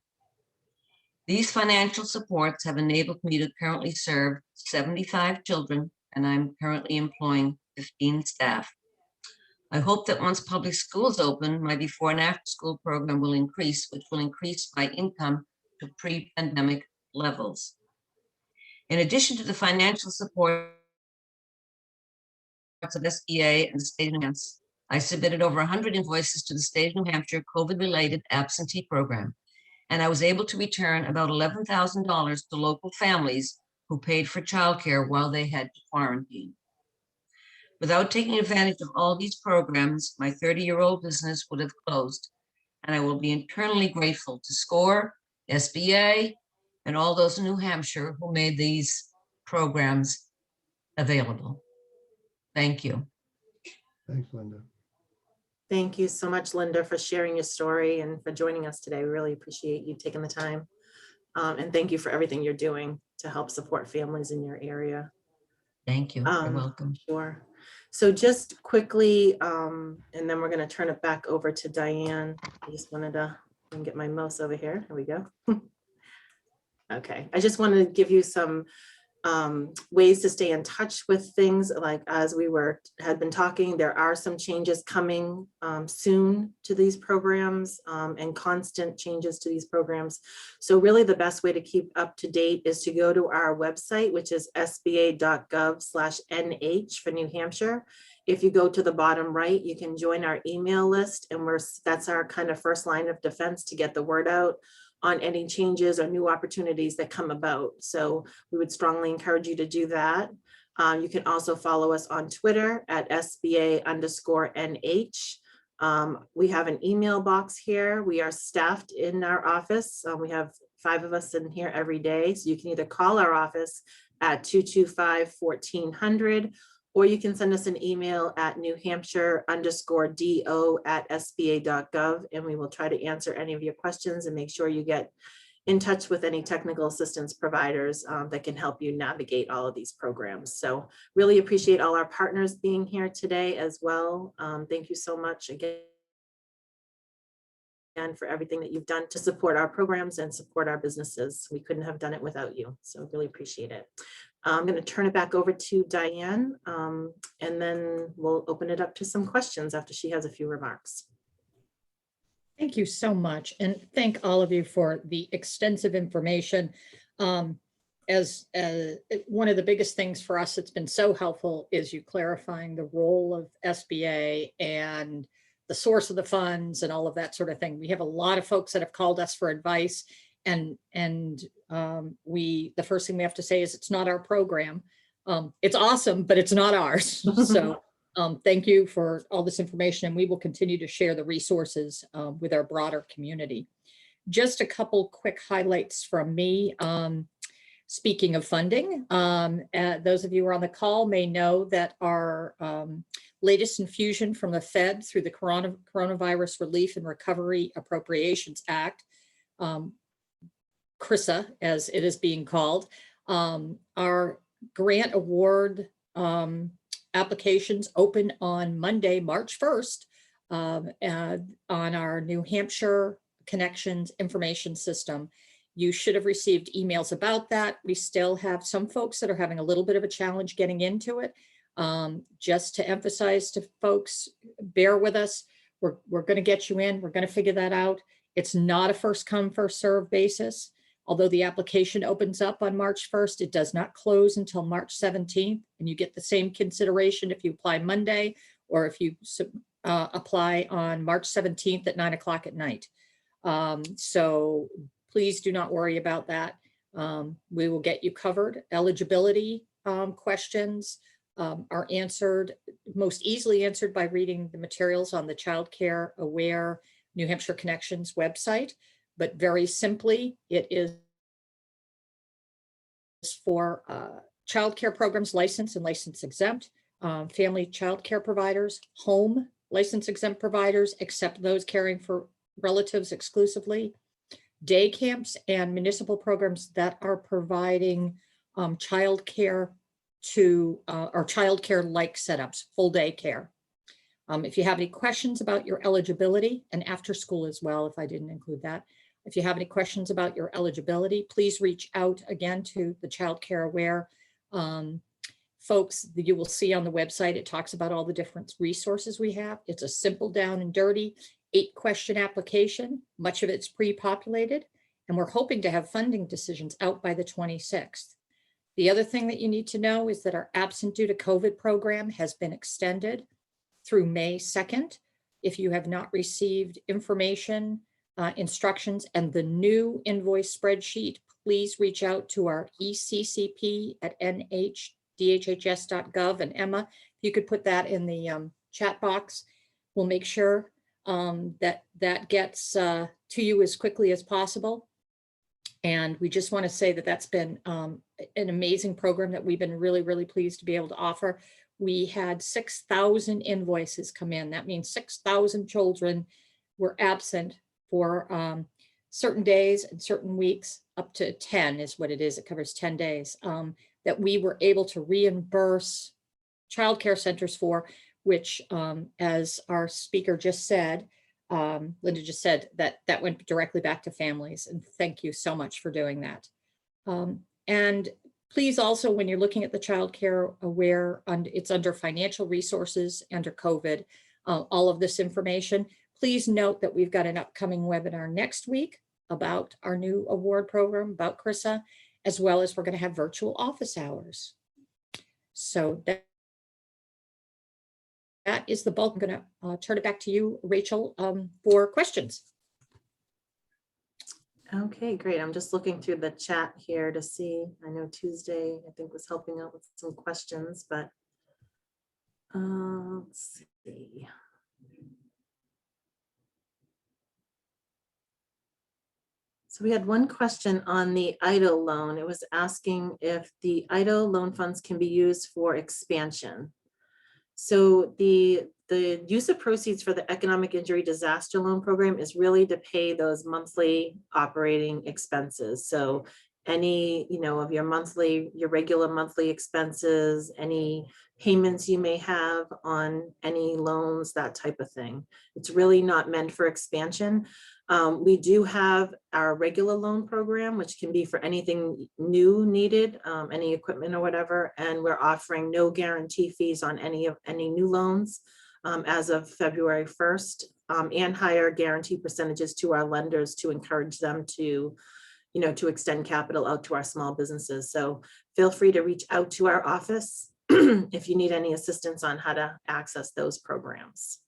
These financial supports have enabled me to currently serve 75 children, and I'm currently employing 15 staff. I hope that once public schools open, my before and after school program will increase, which will increase my income to pre-pandemic levels. In addition to the financial support of SBA and the state of New Hampshire, I submitted over 100 invoices to the state of New Hampshire COVID-related absentee program, and I was able to return about $11,000 to local families who paid for childcare while they had to quarantine. Without taking advantage of all these programs, my 30-year-old business would have closed, and I will be eternally grateful to SCORE, SBA, and all those in New Hampshire who made these programs available. Thank you. Thanks, Linda. Thank you so much, Linda, for sharing your story and for joining us today. We really appreciate you taking the time. And thank you for everything you're doing to help support families in your area. Thank you. You're welcome. Sure. So just quickly, and then we're going to turn it back over to Diane. I just wanted to get my mouse over here. Here we go. Okay. I just wanted to give you some ways to stay in touch with things. Like as we had been talking, there are some changes coming soon to these programs and constant changes to these programs. So really the best way to keep up to date is to go to our website, which is sba.gov/NH for New Hampshire. If you go to the bottom right, you can join our email list, and that's our kind of first line of defense to get the word out on any changes or new opportunities that come about. So we would strongly encourage you to do that. You can also follow us on Twitter at SBA_NH. We have an email box here. We are staffed in our office. We have 5 of us in here every day. So you can either call our office at 225-1400, or you can send us an email at newhampshire_do@sba.gov, and we will try to answer any of your questions and make sure you get in touch with any technical assistance providers that can help you navigate all of these programs. So really appreciate all our partners being here today as well. Thank you so much again for everything that you've done to support our programs and support our businesses. We couldn't have done it without you. So really appreciate it. I'm going to turn it back over to Diane, and then we'll open it up to some questions after she has a few remarks. Thank you so much. And thank all of you for the extensive information. As one of the biggest things for us that's been so helpful is you clarifying the role of SBA and the source of the funds and all of that sort of thing. We have a lot of folks that have called us for advice, and the first thing we have to say is it's not our program. It's awesome, but it's not ours. So thank you for all this information, and we will continue to share the resources with our broader community. Just a couple quick highlights from me. Speaking of funding, those of you who are on the call may know that our latest infusion from the Fed through the Coronavirus Relief and Recovery Appropriations Act, CRRSA, as it is being called, our grant award applications open on Monday, March 1st, on our New Hampshire Connections Information System. You should have received emails about that. We still have some folks that are having a little bit of a challenge getting into it. Just to emphasize to folks, bear with us. We're going to get you in. We're going to figure that out. It's not a first come, first serve basis. Although the application opens up on March 1st, it does not close until March 17th. And you get the same consideration if you apply Monday or if you apply on March 17th at 9 o'clock at night. So please do not worry about that. We will get you covered. Eligibility questions are answered, most easily answered by reading the materials on the Child Care Aware New Hampshire Connections website. But very simply, it is for child care programs licensed and license exempt, family child care providers, home license exempt providers, except those caring for relatives exclusively, day camps, and municipal programs that are providing child care to or child care like setups, full day care. If you have any questions about your eligibility, and after school as well, if I didn't include that, if you have any questions about your eligibility, please reach out again to the Child Care Aware folks that you will see on the website. It talks about all the different resources we have. It's a simple, down and dirty 8-question application. Much of it's pre-populated, and we're hoping to have funding decisions out by the 26th. The other thing that you need to know is that our absent due to COVID program has been extended through May 2nd. If you have not received information, instructions, and the new invoice spreadsheet, please reach out to our ECCP at nhdhhs.gov. And Emma, if you could put that in the chat box, we'll make sure that gets to you as quickly as possible. And we just want to say that that's been an amazing program that we've been really, really pleased to be able to offer. We had 6,000 invoices come in. That means 6,000 children were absent for certain days and certain weeks, up to 10 is what it is. It covers 10 days that we were able to reimburse childcare centers for, which as our speaker just said, Linda just said, that went directly back to families. And thank you so much for doing that. And please also, when you're looking at the Child Care Aware, it's under financial resources, under COVID, all of this information. Please note that we've got an upcoming webinar next week about our new award program, about CRRSA, as well as we're going to have virtual office hours. So that is the bulk. I'm going to turn it back to you, Rachel, for questions. Okay, great. I'm just looking through the chat here to see. I know Tuesday, I think, was helping out with some questions, but let's see. So we had one question on the EIDL loan. It was asking if the EIDL loan funds can be used for expansion. So the use of proceeds for the economic injury disaster loan program is really to pay those monthly operating expenses. So any, of your regular monthly expenses, any payments you may have on any loans, that type of thing. It's really not meant for expansion. We do have our regular loan program, which can be for anything new needed, any equipment or whatever, and we're offering no guarantee fees on any new loans as of February 1st, and higher guarantee percentages to our lenders to encourage them to, to extend capital out to our small businesses. So feel free to reach out to our office if you need any assistance on how to access those programs.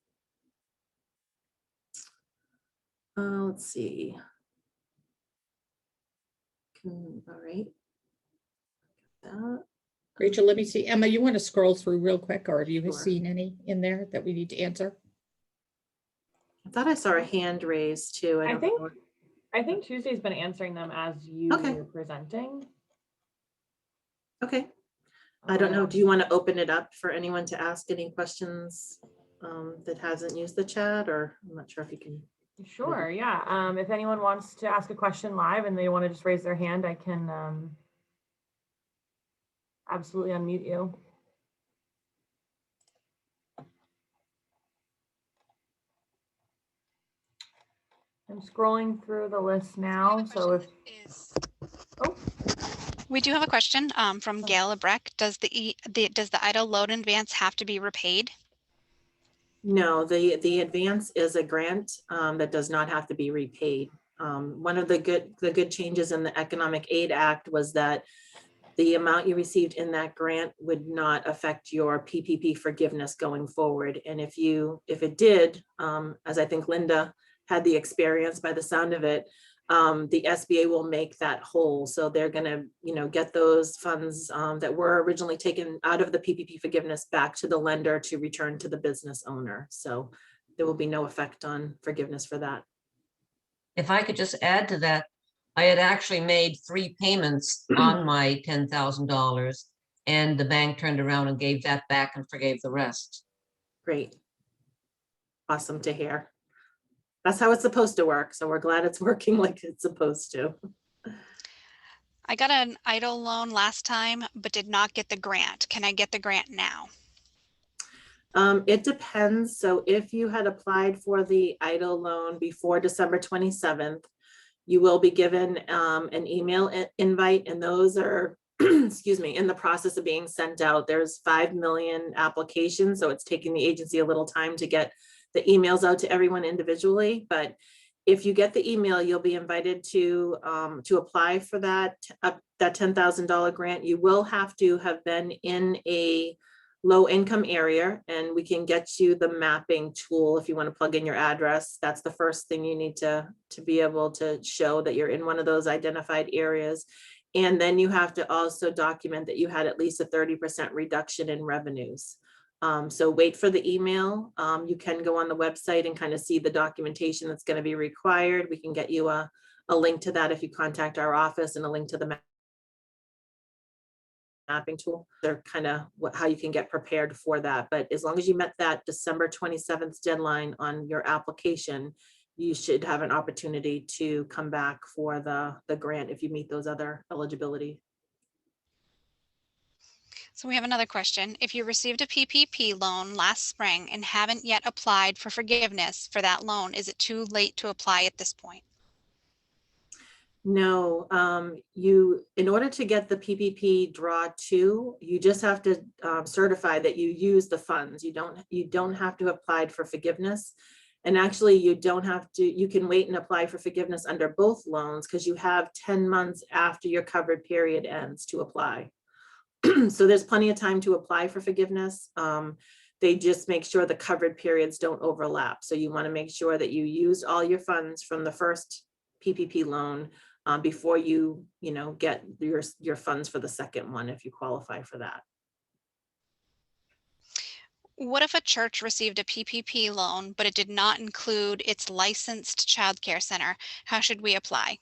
Let's see. All right. Rachel, let me see. Emma, you want to scroll through real quick, or have you Sure. seen any in there that we need to answer? I thought I saw a hand raised too. I don't think know. I think Tuesday's been answering them as you Okay. were presenting. Okay. I don't know. Do you want to open it up for anyone to ask any questions that hasn't used the chat, or I'm not sure if you can. Sure, yeah. If anyone wants to ask a question live and they want to just raise their hand, I can absolutely unmute you. I'm scrolling through the list now. So if we do have a question from Gail Lebrecht. Does the EIDL loan advance have to be repaid? No, the advance is a grant that does not have to be repaid. One of the good changes in the Economic Aid Act was that the amount you received in that grant would not affect your PPP forgiveness going forward. And if it did, as I think Linda had the experience by the sound of it, the SBA will make that whole. So they're going to, get those funds that were originally taken out of the PPP forgiveness back to the lender to return to the business owner. So there will be no effect on forgiveness for that. If I could just add to that, I had actually made 3 payments on my $10,000, and the bank turned around and gave that back and forgave the rest. Great. Awesome to hear. That's how it's supposed to work. So we're glad it's working like it's supposed to. I got an EIDL loan last time, but did not get the grant. Can I get the grant now? It depends. So if you had applied for the EIDL loan before December 27th, you will be given an email invite, and those are, excuse me, in the process of being sent out. There's 5 million applications, so it's taking the agency a little time to get the emails out to everyone individually. But if you get the email, you'll be invited to apply for that $10,000 grant. You will have to have been in a low income area, and we can get you the mapping tool if you want to plug in your address. That's the first thing you need to be able to show that you're in one of those identified areas. And then you have to also document that you had at least a 30% reduction in revenues. So wait for the email. You can go on the website and kind of see the documentation that's going to be required. We can get you a link to that if you contact our office, and a link to the mapping tool. They're kind of how you can get prepared for that. But as long as you met that December 27th deadline on your application, you should have an opportunity to come back for the grant if you meet those other eligibility. So we have another question. If you received a PPP loan last spring and haven't yet applied for forgiveness for that loan, is it too late to apply at this point? No, in order to get the PPP Draw 2, you just have to certify that you use the funds. You don't have to have applied for forgiveness. And actually, you can wait and apply for forgiveness under both loans, because you have 10 months after your covered period ends to apply. So there's plenty of time to apply for forgiveness. They just make sure the covered periods don't overlap. So you want to make sure that you used all your funds from the first PPP loan before you get your funds for the second one, if you qualify for that. What if a church received a PPP loan, but it did not include its licensed childcare center? How should we apply?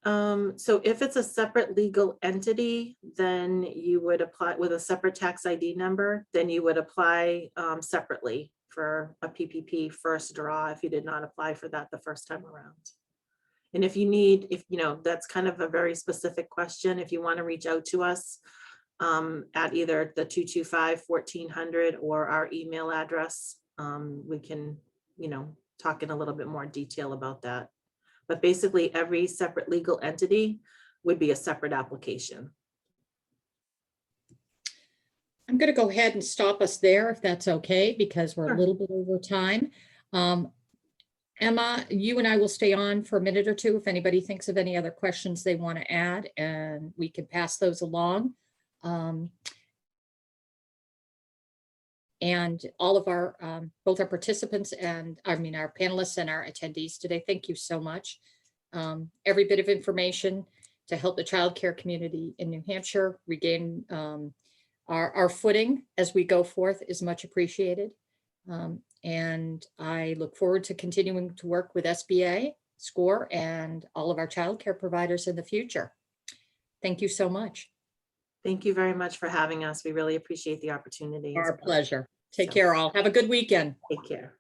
So if it's a separate legal entity, then you would apply with a separate tax ID number, then you would apply separately for a PPP first draw if you did not apply for that the first time around. And if you need, if you know, that's kind of a very specific question. If you want to reach out to us at either the 225-1400 or our email address, we can, you know, talk in a little bit more detail about that. But basically every separate legal entity would be a separate application. I'm going to go ahead and stop us there if that's okay, because we're Sure. a little bit over time. Emma, you and I will stay on for a minute or two if anybody thinks of any other questions they want to add, and we can pass those along. And all of our, both our participants and our panelists and our attendees today, thank you so much. Every bit of information to help the childcare community in New Hampshire regain our footing as we go forth is much appreciated. And I look forward to continuing to work with SBA, SCORE, and all of our childcare providers in the future. Thank you so much. Thank you very much for having us. We really appreciate the opportunity. Our pleasure. Take So- care all. Have a good weekend. Take care.